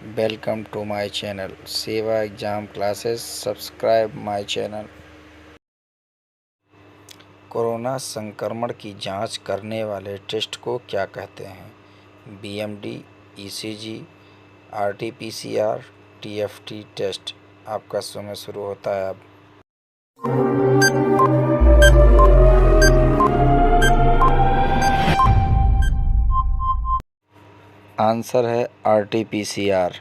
Welcome to my channel Seva Exam Classes. Subscribe my channel. Corona संक्रमण की जांच करने वाले टेस्ट को क्या कहते हैं? BMD, ECG, RT-PCR, TFT test. आपका समय शुरू होता है अब। आंसर है RT-PCR।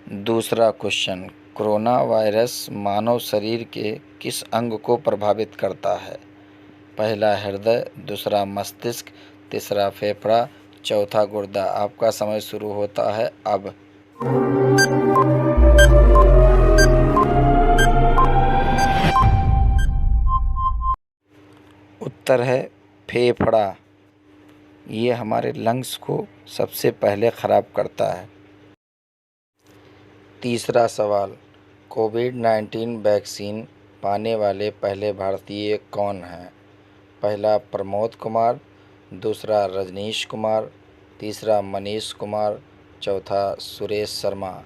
दूसरा क्वेश्चन, कोरोना वायरस मानव शरीर के किस अंग को प्रभावित करता है? पहला हृदय, दूसरा मस्तिष्क, तीसरा फेफड़ा, चौथा गुर्दा। आपका समय शुरू होता है अब। उत्तर है फेफड़ा। ये हमारे लंग्स को सबसे पहले खराब करता है। तीसरा सवाल, कोविड-19 वैक्सीन पाने वाले पहले भारतीय कौन हैं? पहला प्रमोद कुमार, दूसरा रजनीश कुमार, तीसरा मनीष कुमार, चौथा सुरेश शर्मा।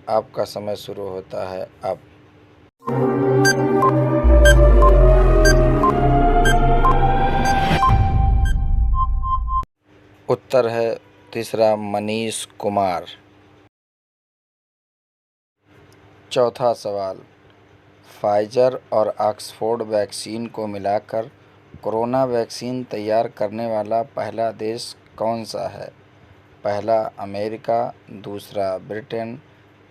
आपका समय शुरू होता है अब। उत्तर है तीसरा मनीष कुमार। चौथा सवाल, फाइजर और ऑक्सफोर्ड वैक्सीन को मिलाकर कोरोना वैक्सीन तैयार करने वाला पहला देश कौन सा है? पहला अमेरिका, दूसरा ब्रिटेन,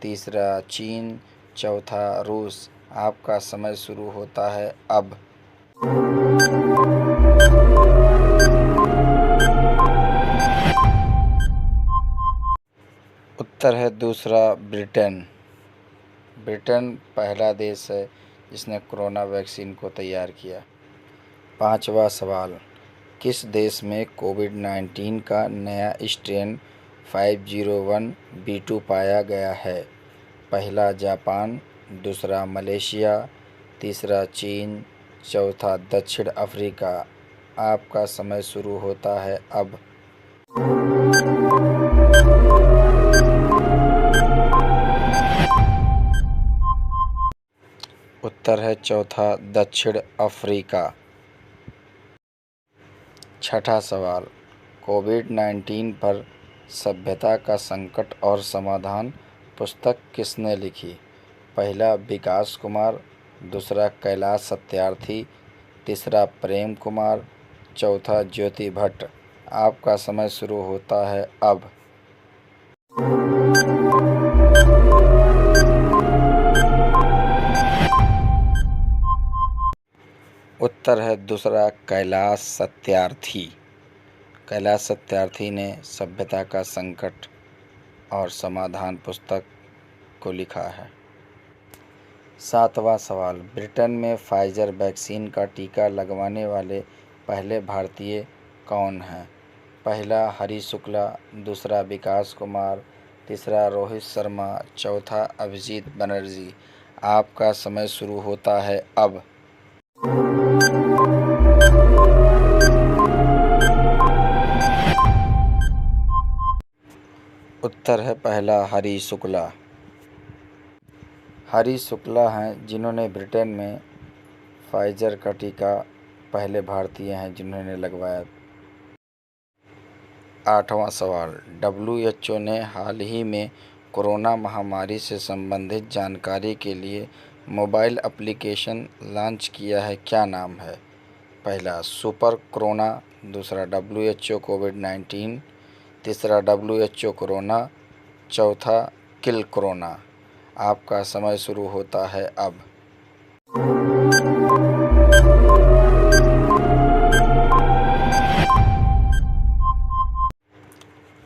तीसरा चीन, चौथा रूस। आपका समय शुरू होता है अब। उत्तर है दूसरा ब्रिटेन। ब्रिटेन पहला देश है जिसने कोरोना वैक्सीन को तैयार किया। पांचवा सवाल, किस देश में कोविड-19 का नया स्ट्रेन 501B2 पाया गया है? पहला जापान, दूसरा मलेशिया, तीसरा चीन, चौथा दक्षिण अफ्रीका। आपका समय शुरू होता है अब। उत्तर है चौथा दक्षिण अफ्रीका। छठा सवाल, कोविड-19 पर सभ्यता का संकट और समाधान पुस्तक किसने लिखी? पहला विकास कुमार, दूसरा कैलाश सत्यार्थी, तीसरा प्रेम कुमार, चौथा ज्योति भट्ट। आपका समय शुरू होता है अब। उत्तर है दूसरा कैलाश सत्यार्थी। कैलाश सत्यार्थी ने सभ्यता का संकट और समाधान पुस्तक को लिखा है। सातवां सवाल, ब्रिटेन में फाइजर वैक्सीन का टीका लगवाने वाले पहले भारतीय कौन हैं? पहला हरी शुक्ला, दूसरा विकास कुमार, तीसरा रोहित शर्मा, चौथा अभिजीत बनर्जी। आपका समय शुरू होता है अब। उत्तर है पहला हरी शुक्ला। हरी शुक्ला हैं जिन्होंने ब्रिटेन में फाइजर का टीका पहले भारतीय हैं जिन्होंने लगवाया। आठवां सवाल, WHO ने हाल ही में कोरोना महामारी से संबंधित जानकारी के लिए मोबाइल एप्लीकेशन लॉन्च किया है, क्या नाम है? पहला सुपर कोरोना, दूसरा WHO कोविड-19, तीसरा WHO कोरोना, चौथा किल कोरोना। आपका समय शुरू होता है अब।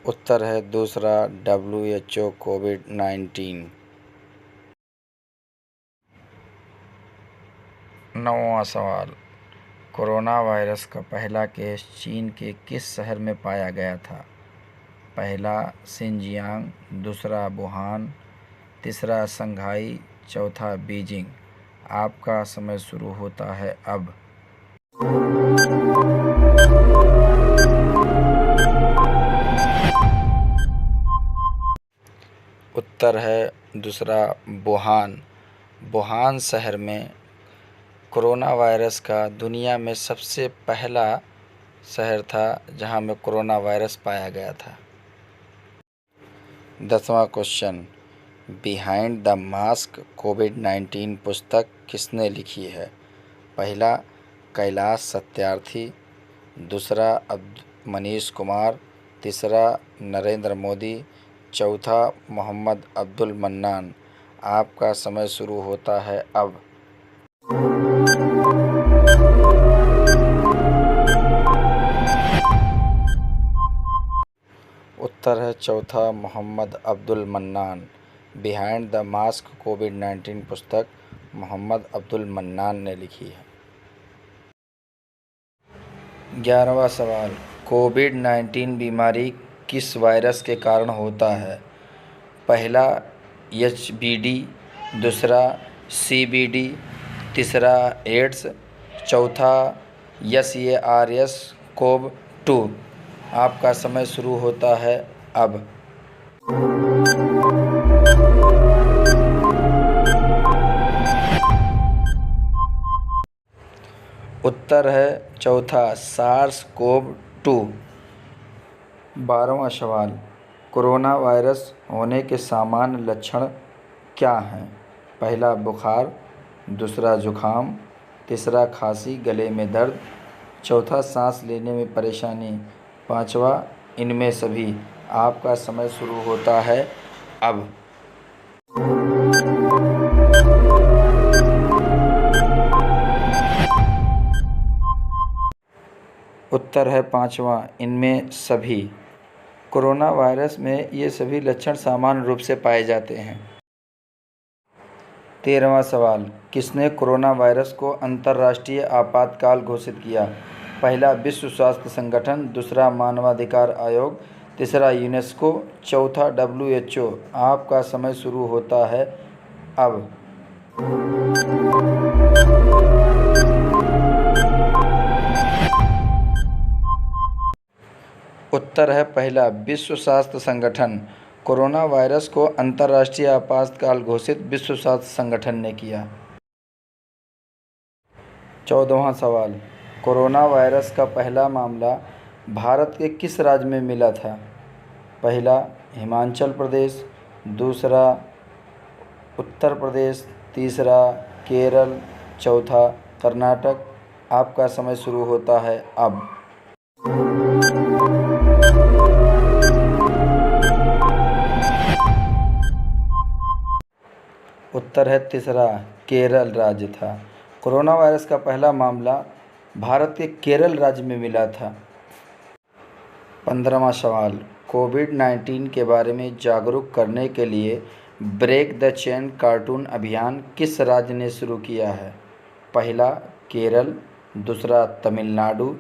उत्तर है दूसरा WHO कोविड-19। नौवां सवाल, कोरोना वायरस का पहला केस चीन के किस शहर में पाया गया था? पहला शिनजियांग, दूसरा वुहान, तीसरा शंघाई, चौथा बीजिंग। आपका समय शुरू होता है अब। उत्तर है दूसरा वुहान। वुहान शहर में कोरोना वायरस का दुनिया में सबसे पहला शहर था जहां में कोरोना वायरस पाया गया था। 10वां क्वेश्चन, बिहाइंड द मास्क कोविड-19 पुस्तक किसने लिखी है? पहला कैलाश सत्यार्थी, दूसरा मनीष कुमार, तीसरा नरेंद्र मोदी, चौथा मोहम्मद अब्दुल मन्नान। आपका समय शुरू होता है अब। उत्तर है चौथा Mohammad Abdul Mannan. Behind the mask कोविड-19 पुस्तक मोहम्मद अब्दुल मन्नान ने लिखी है। 11वां सवाल, कोविड-19 बीमारी किस वायरस के कारण होता है? पहला एचबीडी, दूसरा सीबीडी, तीसरा एड्स, चौथा SARS CoV-2। आपका समय शुरू होता है अब। उत्तर है चौथा सार्स CoV-2। 12वां सवाल, कोरोना वायरस होने के सामान्य लक्षण क्या हैं? पहला बुखार, दूसरा जुखाम, तीसरा खांसी गले में दर्द, चौथा सांस लेने में परेशानी, पांचवा इनमें सभी। आपका समय शुरू होता है अब। उत्तर है पांचवा, इनमें सभी। कोरोना वायरस में ये सभी लक्षण सामान्य रूप से पाए जाते हैं। 13वां सवाल, किसने कोरोना वायरस को अंतर्राष्ट्रीय आपातकाल घोषित किया? पहला विश्व स्वास्थ्य संगठन, दूसरा मानवाधिकार आयोग, तीसरा यूनेस्को, चौथा WHO। आपका समय शुरू होता है अब। उत्तर है पहला विश्व स्वास्थ्य संगठन। कोरोना वायरस को अंतर्राष्ट्रीय आपातकाल घोषित विश्व स्वास्थ्य संगठन ने किया। 14वां सवाल, कोरोना वायरस का पहला मामला भारत के किस राज्य में मिला था? पहला हिमाचल प्रदेश, दूसरा उत्तर प्रदेश, तीसरा केरल, चौथा कर्नाटक। आपका समय शुरू होता है अब। उत्तर है तीसरा केरल राज्य था। कोरोना वायरस का पहला मामला भारत के केरल राज्य में मिला था। 15वां सवाल, कोविड-19 के बारे में जागरूक करने के लिए ब्रेक द चेन कार्टून अभियान किस राज्य ने शुरू किया है? पहला केरल, दूसरा तमिलनाडु,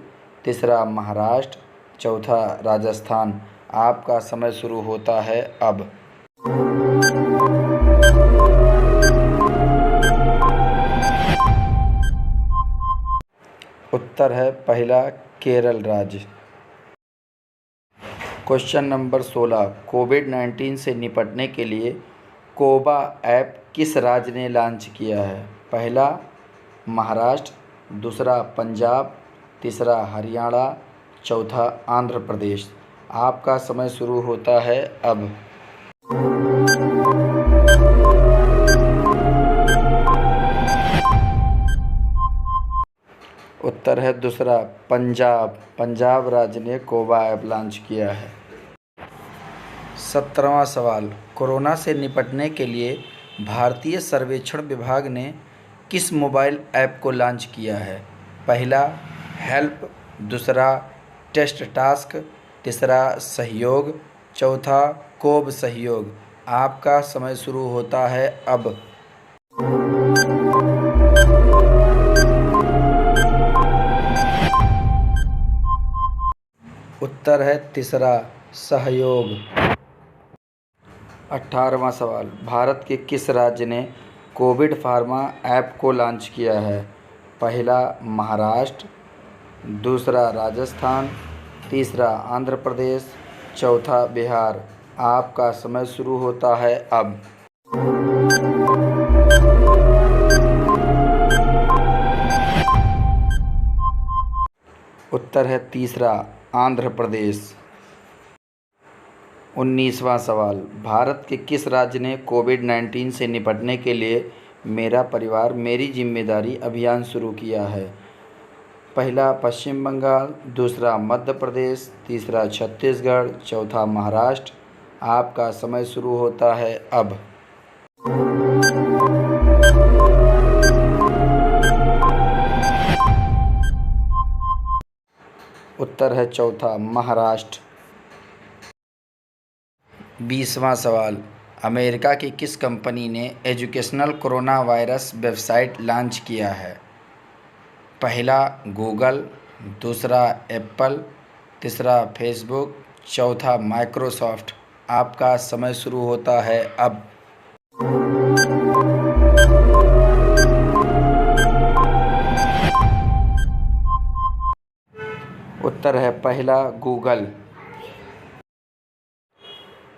तीसरा महाराष्ट्र, चौथा राजस्थान। आपका समय शुरू होता है अब। उत्तर है पहला केरल राज्य। क्वेश्चन नंबर 16, कोविड-19 से निपटने के लिए कोबा ऐप किस राज्य ने लॉन्च किया है? पहला महाराष्ट्र, दूसरा पंजाब, तीसरा हरियाणा, चौथा आंध्र प्रदेश। आपका समय शुरू होता है अब। उत्तर है दूसरा पंजाब राज्य ने कोबा ऐप लॉन्च किया है। 17वां सवाल, कोरोना से निपटने के लिए भारतीय सर्वेक्षण विभाग ने किस मोबाइल ऐप को लॉन्च किया है? पहला हेल्प, दूसरा टेस्ट टास्क, तीसरा सहयोग, चौथा कोब सहयोग। आपका समय शुरू होता है अब। उत्तर है तीसरा सहयोग। 18वां सवाल, भारत के किस राज्य ने कोविड फार्मा ऐप को लॉन्च किया है? पहला महाराष्ट्र, दूसरा राजस्थान, तीसरा आंध्र प्रदेश, चौथा बिहार। आपका समय शुरू होता है अब। उत्तर है तीसरा, आंध्र प्रदेश। 19वां सवाल, भारत के किस राज्य ने कोविड-19 से निपटने के लिए मेरा परिवार मेरी जिम्मेदारी अभियान शुरू किया है? पहला पश्चिम बंगाल, दूसरा मध्य प्रदेश, तीसरा छत्तीसगढ़, चौथा महाराष्ट्र। आपका समय शुरू होता है अब। उत्तर है चौथा, महाराष्ट्र। 20वां सवाल, अमेरिका की किस कंपनी ने educational corona virus website launch किया है? पहला गूगल, दूसरा एप्पल, तीसरा फेसबुक, चौथा माइक्रोसॉफ्ट। आपका समय शुरू होता है अब। उत्तर है पहला गूगल।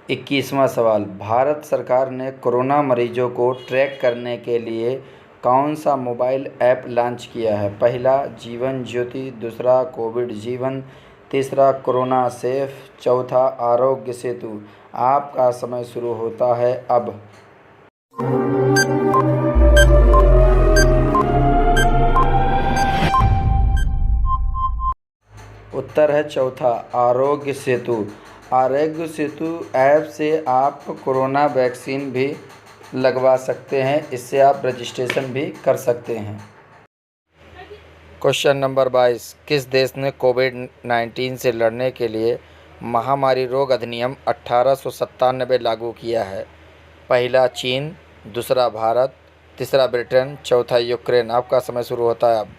21वां सवाल, भारत सरकार ने कोरोना मरीजों को ट्रैक करने के लिए कौन सा मोबाइल ऐप लॉन्च किया है? पहला जीवन ज्योति, दूसरा कोविड जीवन, तीसरा कोरोना सेफ, चौथा आरोग्य सेतु। आपका समय शुरू होता है अब। उत्तर है चौथा, आरोग्य सेतु। आरोग्य सेतु ऐप से आप कोरोना वैक्सीन भी लगवा सकते हैं। इससे आप रजिस्ट्रेशन भी कर सकते हैं। क्वेश्चन नंबर 22, किस देश ने कोविड-19 से लड़ने के लिए महामारी रोग अधिनियम 1897 लागू किया है? पहला चीन, दूसरा भारत, तीसरा ब्रिटेन, चौथा यूक्रेन। आपका समय शुरू होता है अब।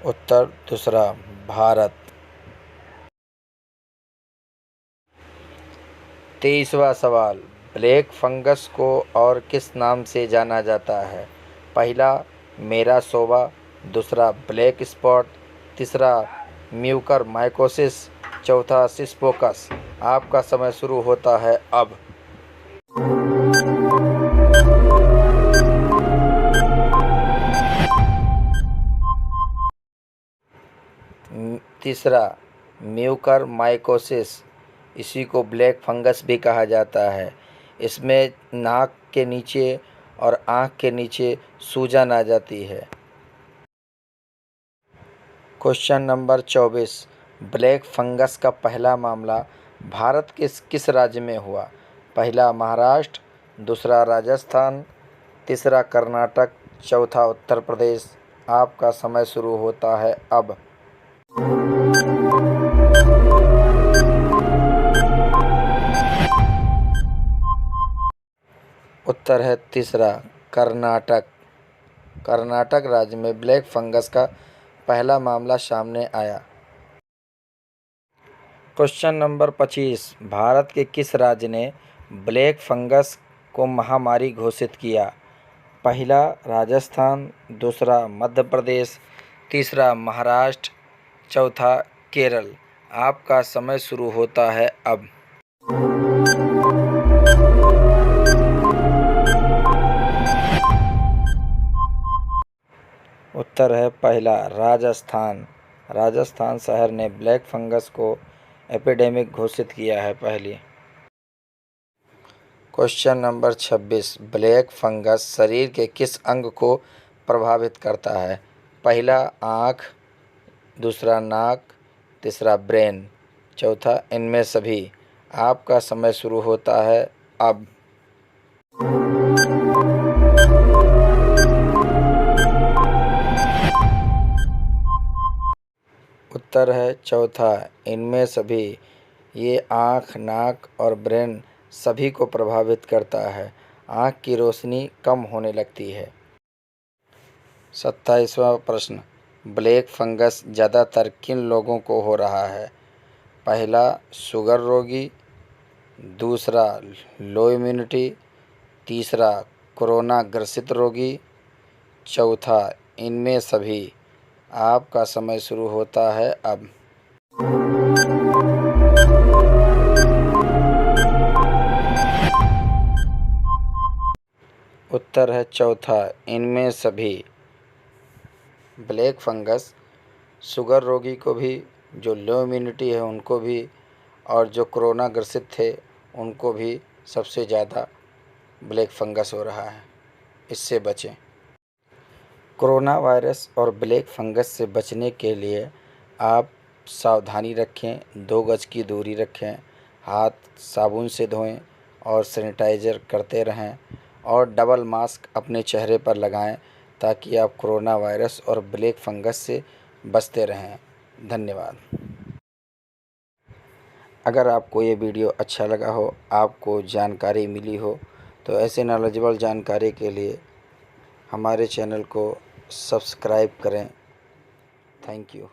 उत्तर दूसरा, भारत। 23वां सवाल, ब्लैक फंगस को और किस नाम से जाना जाता है? पहला मेरा सोवा, दूसरा ब्लैक स्पॉट, तीसरा म्यूकर माइकोसिस, चौथा सिस्पोकस। आपका समय शुरू होता है अब। तीसरा म्यूकर माइकोसिस, इसी को ब्लैक फंगस भी कहा जाता है। इसमें नाक के नीचे और आँख के नीचे सूजन आ जाती है। क्वेश्चन नंबर 24, ब्लैक फंगस का पहला मामला भारत के किस राज्य में हुआ? पहला महाराष्ट्र, दूसरा राजस्थान, तीसरा कर्नाटक, चौथा उत्तर प्रदेश। आपका समय शुरू होता है अब। उत्तर है तीसरा, कर्नाटक। कर्नाटक राज्य में ब्लैक फंगस का पहला मामला सामने आया। क्वेश्चन नंबर 25, भारत के किस राज्य ने ब्लैक फंगस को महामारी घोषित किया? पहला राजस्थान, दूसरा मध्य प्रदेश, तीसरा महाराष्ट्र, चौथा केरल। आपका समय शुरू होता है अब। उत्तर है पहला, राजस्थान। राजस्थान शहर ने ब्लैक फंगस को एपिडेमिक घोषित किया है पहले। क्वेश्चन नंबर 26, ब्लैक फंगस शरीर के किस अंग को प्रभावित करता है? पहला आँख, दूसरा नाक, तीसरा ब्रेन, चौथा इनमें सभी। आपका समय शुरू होता है अब। उत्तर है चौथा, इनमें सभी। ये आँख, नाक और ब्रेन सभी को प्रभावित करता है। आँख की रोशनी कम होने लगती है। 27वां प्रश्न, ब्लैक फंगस ज़्यादातर किन लोगों को हो रहा है? पहला शुगर रोगी, दूसरा लो इम्यूनिटी, तीसरा कोरोना ग्रसित रोगी, चौथा इनमें सभी। आपका समय शुरू होता है अब। उत्तर है चौथा इनमें सभी। ब्लैक फंगस शुगर रोगी को भी, जो लो इम्यूनिटी है उनको भी, और जो कोरोना ग्रसित थे उनको भी सबसे ज़्यादा ब्लैक फंगस हो रहा है। इससे बचें। कोरोना वायरस और ब्लैक फंगस से बचने के लिए आप सावधानी रखें, 2 गज की दूरी रखें, हाथ साबुन से धोएं और सैनिटाइज़र करते रहें और डबल मास्क अपने चेहरे पर लगाएं ताकि आप कोरोना वायरस और ब्लैक फंगस से बचते रहें। धन्यवाद। अगर आपको ये वीडियो अच्छा लगा हो, आपको जानकारी मिली हो, तो ऐसे नॉलेजेबल जानकारी के लिए हमारे चैनल को सब्सक्राइब करें। Thank you.